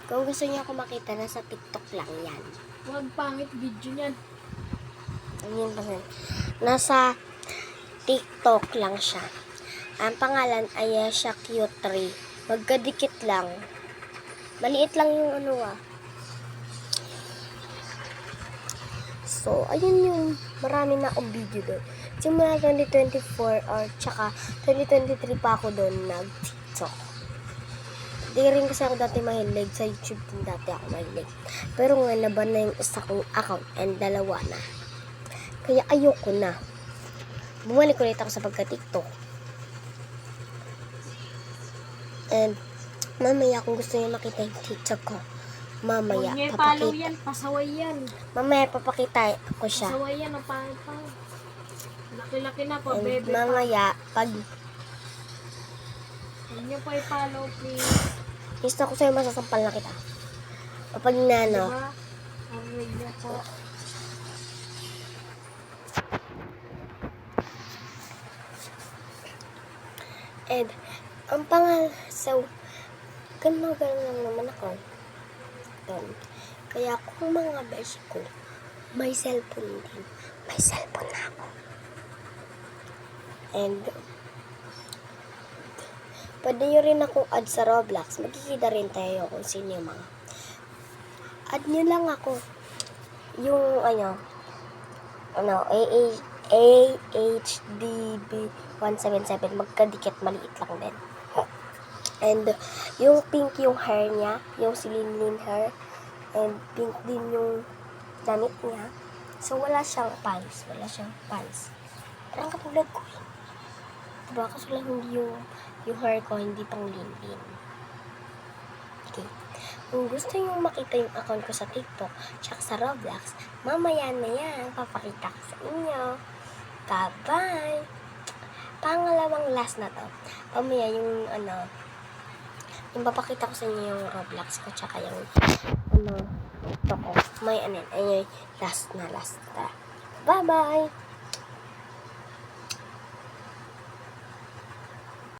Kung gusto niyo ako makita, nasa TikTok lang yan. Huwag pangit video niyan. Ayun pa rin. Nasa TikTok lang siya. Ang pangalan ay Ayesha Q3. Magkadikit lang. Maliit lang yung So, ayun yung marami na akong video doon. Simula 2024 or tsaka 2023 pa ako doon nag-TikTok. Di rin kasi ako dati mahilig. Sa YouTube din dati ako mahilig. Pero ngayon naban na yung isa kong account and dalawa na. Kaya ayoko na. Bumalik ulit ako sa pagka-TikTok. And mamaya kung gusto niyo makita yung TikTok ko, mamaya Huwag niyo i-follow papakita. yan. Pasaway yan. Mamaya papakita ko siya. Pasaway yan. Ang pangit pa. Laki-laki na po. And Bebe pa. mamaya, pag Huwag niyo po i-follow please. gusto ko sa'yo, masasampal na kita. Kapag nano, Diba? Aray niyo po. and ang pangal, so, ganun lang naman ako. Doon. Kaya kung mga besh ko, may cellphone din. May cellphone na ako. And, pwede nyo rin akong add sa Roblox. Magkikita rin tayo kung sino yung mga. Add nyo lang ako. Yung, AHDB177. Magkadikit, maliit lang din. And, yung pink yung hair niya, yung silinin hair, and pink din yung damit niya. So, wala siyang pants. Parang katulad ko. Diba? Kaso lang hindi yung hair ko, hindi pang lin-lin. Okay. Kung gusto nyo makita yung account ko sa TikTok, tsaka sa Roblox, mamaya na yan. Papakita ko sa inyo. Bye-bye! Pangalawang last na to. Mamaya yung, yung papakita ko sa inyo yung Roblox ko, tsaka yung, TikTok ko. May, ayun, last na. Bye-bye!